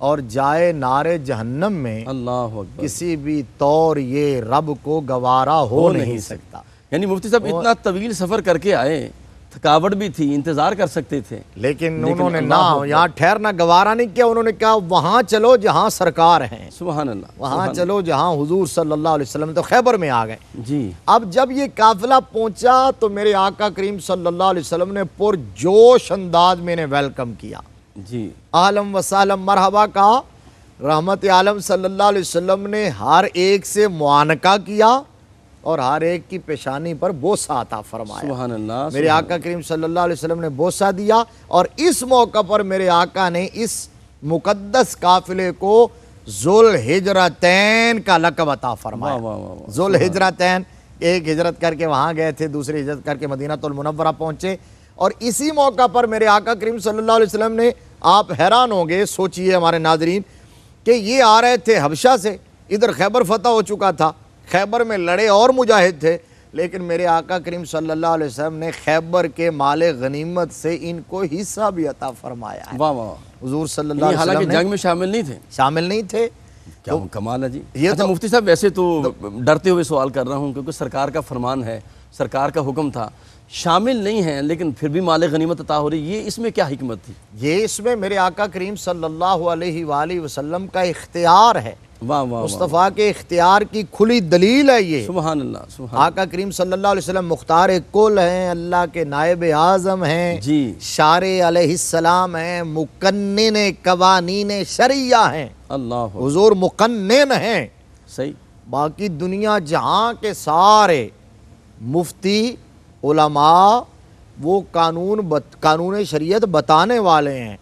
اور جائے نار جہنم میں اللہ اکبر، کسی بھی طور یہ رب کو گوارا ہو نہیں سکتا۔ یعنی مفتی صاحب اتنا طویل سفر کر کے آئے، تھکاوٹ بھی تھی، انتظار کر سکتے تھے، لیکن انہوں نے نہ یہاں ٹھہرنا گوارا نہیں کیا، انہوں نے کہا وہاں چلو جہاں سرکار ہیں، سبحان اللہ، وہاں چلو جہاں حضور صلی اللہ علیہ وسلم، تو خیبر میں آ گئے۔ جی اب جب یہ قافلہ پہنچا تو میرے آقا کریم صلی اللہ علیہ وسلم نے پرجوش انداز میں انہیں ویلکم کیا، جی اہلم و سہلم مرحبا کہا۔ رحمت عالم صلی اللہ علیہ وسلم نے ہر ایک سے معانقہ کیا اور ہر ایک کی پیشانی پر بوسہ عطا فرمایا۔ سبحان اللہ، میرے آقا کریم صلی اللہ علیہ وسلم نے بوسہ دیا، اور اس موقع پر میرے آقا نے اس مقدس قافلے کو ذوالحجرتین کا لقب عطا فرمایا۔ واہ واہ واہ واہ، ذوالحجرتین، ایک ہجرت کر کے وہاں گئے تھے، دوسری ہجرت کر کے مدینہ المنورہ پہنچے، اور اسی موقع پر میرے آقا کریم صلی اللہ علیہ وسلم نے، آپ حیران ہوں گے، سوچئے ہمارے ناظرین، کہ یہ آ رہے تھے حبشہ سے، ادھر خیبر فتح ہو چکا تھا، خیبر میں لڑے اور مجاہد تھے، لیکن میرے آقا کریم صلی اللہ علیہ وسلم نے خیبر کے مال غنیمت سے ان کو حصہ بھی عطا فرمایا ہے۔ واہ واہ، حضور صلی اللہ علیہ حالانکہ وسلم نے جنگ میں شامل نہیں تھے، شامل نہیں تھے۔ کیا کمال ہے جی۔ یہ اچھا تو مفتی صاحب، ویسے تو ڈرتے ہوئے سوال کر رہا ہوں، کیونکہ سرکار کا فرمان ہے، سرکار کا حکم تھا، شامل نہیں ہیں لیکن پھر بھی مال غنیمت عطا ہو رہی، یہ اس میں کیا حکمت تھی؟ یہ اس میں میرے آقا کریم صلی اللہ علیہ وآلہ وسلم کا اختیار ہے، واہ واہ، مصطفیٰ کے اختیار کی کھلی دلیل ہے یہ۔ سبحان اللہ، سبحان آقا کریم صلی اللہ علیہ وسلم مختار کل ہیں، اللہ کے نائب اعظم ہیں، جی، شارع علیہ السلام ہیں، مقنن قوانین شرعیہ ہیں، اللہ حضور مقنن ہیں۔ صحیح، باقی دنیا جہاں کے سارے مفتی علماء وہ قانون شریعت بتانے والے ہیں،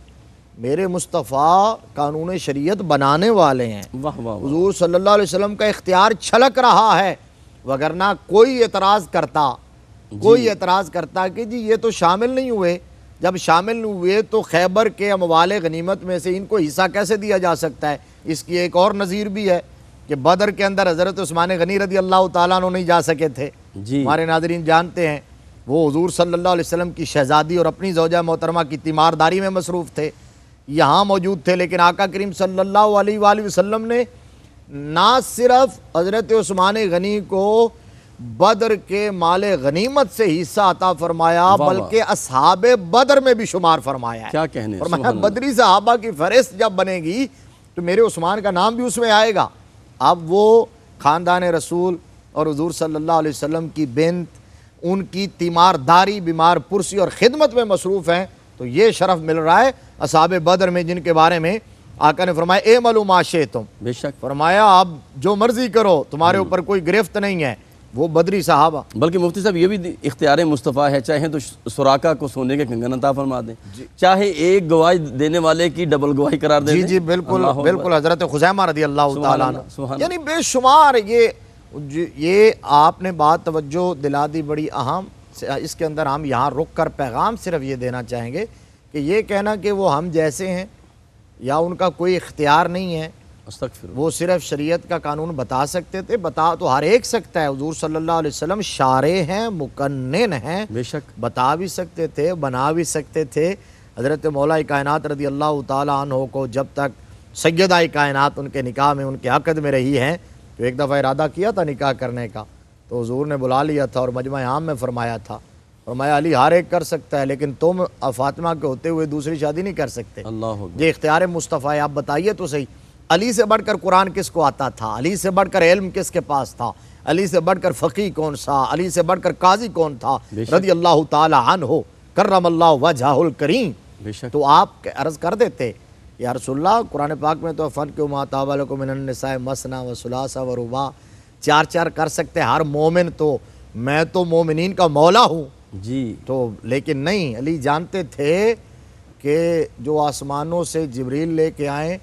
میرے مصطفیٰ قانون شریعت بنانے والے ہیں۔ واہ واہ واہ، حضور صلی اللہ علیہ وسلم کا اختیار چھلک رہا ہے، وگرنہ کوئی اعتراض کرتا کہ جی یہ تو شامل نہیں ہوئے، جب شامل نہیں ہوئے تو خیبر کے اموال غنیمت میں سے ان کو حصہ کیسے دیا جا سکتا ہے؟ اس کی ایک اور نظیر بھی ہے کہ بدر کے اندر حضرت عثمان غنی رضی اللہ تعالیٰ عنہ نہیں جا سکے تھے، جی ہمارے ناظرین جانتے ہیں، وہ حضور صلی اللہ علیہ وسلم کی شہزادی اور اپنی زوجہ محترمہ کی تیمارداری میں مصروف تھے، یہاں موجود تھے، لیکن آقا کریم صلی اللہ علیہ وآلہ وسلم نے نہ صرف حضرت عثمان غنی کو بدر کے مال غنیمت سے حصہ عطا فرمایا بلکہ اصحاب بدر میں بھی شمار فرمایا ہے۔ کیا کہنے، فرمایا بدری صحابہ کی فہرست جب بنے گی تو میرے عثمان کا نام بھی اس میں آئے گا۔ اب وہ خاندان رسول اور حضور صلی اللہ علیہ وسلم کی بنت، ان کی تیمارداری، بیمار پرسی اور خدمت میں مصروف ہیں، تو یہ شرف مل رہا ہے اصحاب بدر میں، جن کے بارے میں آقا نے فرمایا اے ملو ما شئتم، بے شک، فرمایا آپ جو مرضی کرو، تمہارے اوپر کوئی گرفت نہیں ہے، وہ بدری صحابہ۔ بلکہ مفتی صاحب یہ بھی اختیار مصطفیٰ ہے، چاہے تو سراقہ کو سونے کے کنگن عطا فرما دیں، چاہے ایک گواہی دینے والے کی ڈبل گواہی قرار دے دیں۔ جی بالکل بالکل، حضرت خزیمہ رضی اللہ تعالیٰ عنہ، سبحان یعنی بے شمار یہ آپ نے بات توجہ دلا دی بڑی اہم۔ اس کے اندر ہم یہاں رک کر پیغام صرف یہ دینا چاہیں گے کہ یہ کہنا کہ وہ ہم جیسے ہیں یا ان کا کوئی اختیار نہیں ہے، استغفر، وہ صرف شریعت کا قانون بتا سکتے تھے، بتا تو ہر ایک سکتا ہے، حضور صلی اللہ علیہ وسلم شارع ہیں، مقنن ہیں، بے شک، بتا بھی سکتے تھے، بنا بھی سکتے تھے۔ حضرت مولا کائنات رضی اللہ تعالیٰ عنہ کو جب تک سیدہ کائنات ان کے نکاح میں، ان کے عقد میں رہی ہیں، تو ایک دفعہ ارادہ کیا تھا نکاح کرنے کا، تو حضور نے بلا لیا تھا اور مجمع عام میں فرمایا تھا، فرمایا علی ہر ایک کر سکتا ہے لیکن تم فاطمہ کے ہوتے ہوئے دوسری شادی نہیں کر سکتے، اللہ یہ اختیار مصطفیٰ ہے۔ آپ بتائیے تو صحیح، علی سے بڑھ کر قرآن کس کو آتا تھا؟ علی سے بڑھ کر علم کس کے پاس تھا؟ علی سے بڑھ کر فقیہ کون سا؟ علی سے بڑھ کر قاضی کون تھا؟ رضی اللہ تعالی عنہ، کرم اللہ وجہہ الکریم۔ بے شک، تو آپ عرض کر دیتے یا رسول اللہ، قرآن پاک میں تو فَانْكِحُوا مَا طَابَ لَكُم مِّنَ النِّسَاءِ مَثْنَىٰ وَثُلَاثَ وَرُبَاعَ، چار چار کر سکتے ہر مومن، تو میں تو مومنین کا مولا ہوں، جی، تو لیکن نہیں، علی جانتے تھے کہ جو آسمانوں سے جبریل لے کے آئیں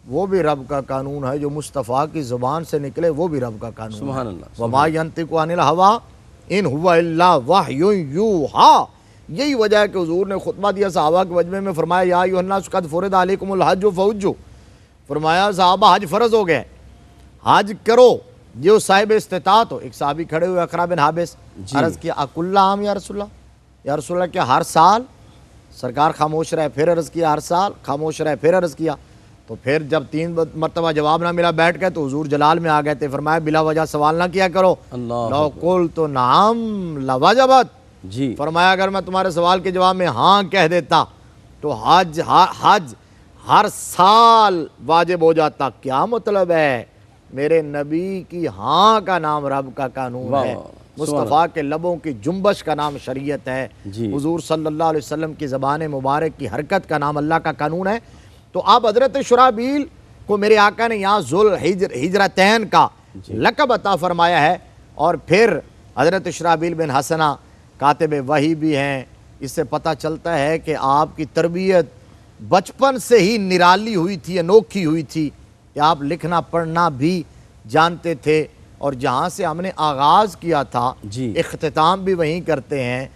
وہ بھی رب کا قانون ہے، جو مصطفیٰ کی زبان سے نکلے وہ بھی رب کا قانون ہے۔ سبحان اللہ، وَمَا يَنطِقُ عَنِ الْهَوَىٰ إِنْ هُوَ إِلَّا وَحْيٌ يُوحَىٰ۔ یہی وجہ ہے کہ حضور نے خطبہ دیا صحابہ کے مجمع میں، فرمایا یا ایھا الناس قد فرض علیکم الحج فحجوا، فرمایا صحابہ حج فرض ہو گئے، حج کرو، جو صاحب استطاعت ہو۔ ایک صحابی کھڑے ہوئے اقرا بن حابس، عرض کیا اکل عام یا رسول اللہ، یا رسول اللہ کیا ہر سال؟ سرکار خاموش رہے، پھر عرض کیا ہر سال، خاموش رہے، پھر عرض کیا، تو پھر جب 3 مرتبہ جواب نہ ملا بیٹھ گئے تو حضور جلال میں آ گئے تھے، فرمایا بلا وجہ سوال نہ کیا کرو، اللہ لو قلت نعم لوجبت، جی فرمایا اگر میں تمہارے سوال کے جواب میں ہاں کہہ دیتا تو حج ہر سال واجب ہو جاتا۔ کیا مطلب ہے؟ میرے نبی کی ہاں کا نام رب کا قانون ہے، مصطفیٰ کے لبوں کی جنبش کا نام شریعت ہے، جی حضور صلی اللہ علیہ وسلم کی زبان مبارک کی حرکت کا نام اللہ کا قانون ہے۔ تو اب حضرت شرحبیل کو میرے آقا نے یہاں ذوالحجرتین کا لقب عطا فرمایا ہے، اور پھر حضرت شرحبیل بن حسنہ کاتب وحی بھی ہیں۔ اس سے پتہ چلتا ہے کہ آپ کی تربیت بچپن سے ہی نرالی ہوئی تھی، انوکھی ہوئی تھی، کہ آپ لکھنا پڑھنا بھی جانتے تھے، اور جہاں سے ہم نے آغاز کیا تھا جی اختتام بھی وہیں کرتے ہیں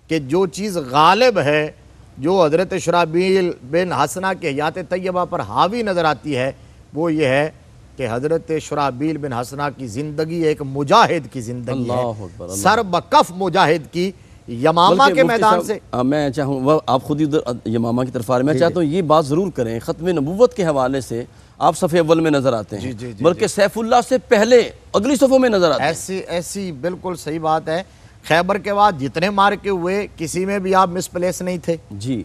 کہ جو چیز غالب ہے، جو حضرت شرحبیل بن حسنہ کے حیات طیبہ پر حاوی نظر آتی ہے، وہ یہ ہے کہ حضرت شرحبیل بن حسنہ کی زندگی ایک مجاہد کی زندگی اللہ ہے، اکبر، اللہ سر بکف مجاہد کی، یمامہ بلکہ کے مفتی میدان صاحب، سے۔ میں چاہوں وہ آپ خود ہی ادھر یمامہ کی طرف آ رہے ہیں، میں چاہتا ہوں یہ بات ضرور کریں، ختم نبوت کے حوالے سے آپ صفحے اول میں نظر آتے ہیں، بلکہ سیف اللہ سے پہلے اگلی صفوں میں نظر آتے ہیں۔ ایسی بالکل صحیح بات ہے۔ خیبر کے بعد جتنے مارکے ہوئے کسی میں بھی آپ مس پلیس نہیں تھے، جی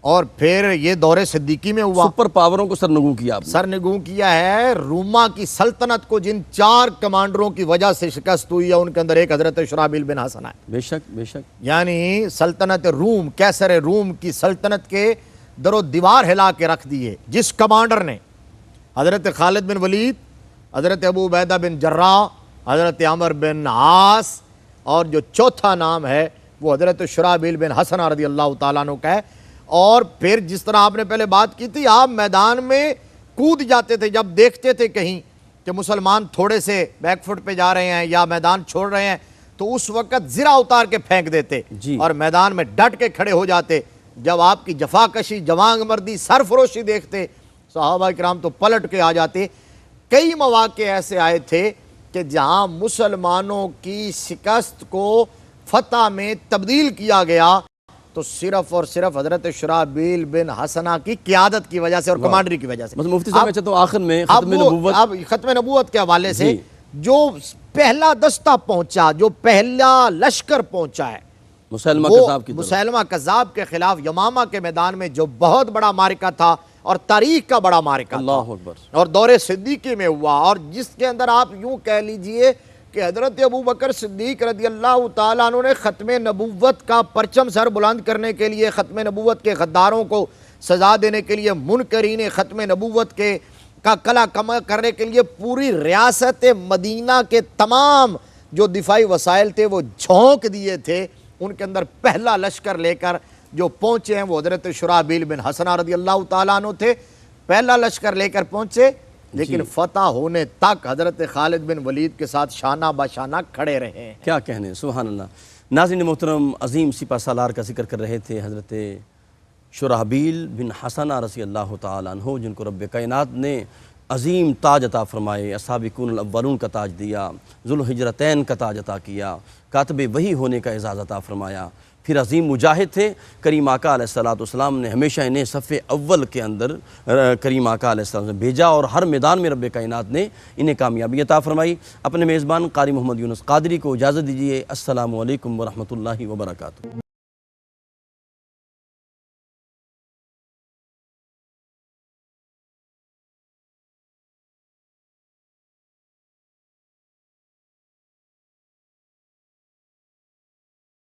اور پھر یہ دور صدیقی میں ہوا، سپر پاوروں کو سرنگوں کیا آپ نے۔ سرنگوں کیا ہے۔ روما کی سلطنت کو جن 4 کمانڈروں کی وجہ سے شکست ہوئی ہے، ان کے اندر ایک حضرت شرحبیل بن حسنہ ہے۔ بے شک بے شک، یعنی سلطنت روم، کیسر روم کی سلطنت کے در و دیوار ہلا کے رکھ دیے جس کمانڈر نے، حضرت خالد بن ولید، حضرت ابو عبیدہ بن جراح، حضرت عمر بن عاص، اور جو چوتھا نام ہے وہ حضرت شرحبیل بن حسنہ رضی اللہ تعالیٰ عنہ کا ہے۔ اور پھر جس طرح آپ نے پہلے بات کی تھی، آپ میدان میں کود جاتے تھے جب دیکھتے تھے کہیں کہ مسلمان تھوڑے سے بیک فٹ پہ جا رہے ہیں یا میدان چھوڑ رہے ہیں، تو اس وقت زرہ اتار کے پھینک دیتے جی اور میدان میں ڈٹ کے کھڑے ہو جاتے۔ جب آپ کی جفاکشی، جوانگ مردی، سرفروشی دیکھتے، صحابہ کرام تو پلٹ کے آ جاتے۔ کئی مواقع ایسے آئے تھے کہ جہاں مسلمانوں کی شکست کو فتح میں تبدیل کیا گیا تو صرف اور صرف حضرت شرحبیل بن حسنہ کی قیادت کی وجہ سے اور کمانڈری کی وجہ سے۔ بس مفتی صاحب میں چاہتا ہوں آخر میں ختم نبوت، اب ختم نبوت کے حوالے سے جی جو پہلا دستہ پہنچا، جو پہلا لشکر پہنچا ہے، مسلمہ وہ کذاب کی طرف، مسلمہ کذاب کے خلاف یمامہ کے میدان میں جو بہت بڑا معرکہ تھا اور تاریخ کا بڑا معرکہ تھا، اللہ اکبر، اور دور صدیقی میں ہوا، اور جس کے اندر آپ یوں کہہ لیجئے کہ حضرت ابوبکر صدیق رضی اللہ تعالیٰ عنہ نے ختم نبوت کا پرچم سر بلند کرنے کے لیے، ختم نبوت کے غداروں کو سزا دینے کے لیے، منکرین ختم نبوت کے کا کلا کما کرنے کے لیے پوری ریاست مدینہ کے تمام جو دفاعی وسائل تھے وہ جھونک دیے تھے۔ ان کے اندر پہلا لشکر لے کر جو پہنچے ہیں وہ حضرت شرحبیل بن حسنہ رضی اللہ تعالیٰ عنہ تھے، پہلا لشکر لے کر پہنچے، لیکن فتح ہونے تک حضرت خالد بن ولید کے ساتھ شانہ بشانہ کھڑے رہے ہیں۔ کیا کہنے، سبحان اللہ۔ ناظرین محترم، عظیم سپہ سالار کا ذکر کر رہے تھے حضرت شرحبیل بن حسنہ رضی اللہ تعالیٰ عنہ، جن کو رب کائنات نے عظیم تاج عطا فرمائے، السابقون الاولون کا تاج دیا، ذوالحجرتین کا تاج عطا کیا، کاتب وحی ہونے کا اعزاز عطا فرمایا، پھر عظیم مجاہد تھے۔ کریم آقا علیہ السلام نے ہمیشہ انہیں صف اول کے اندر کریم آقا علیہ السلام نے بھیجا، اور ہر میدان میں رب کائنات نے انہیں کامیابی عطا فرمائی۔ اپنے میزبان قاری محمد یونس قادری کو اجازت دیجیے۔ السلام علیکم ورحمۃ اللہ وبرکاتہ۔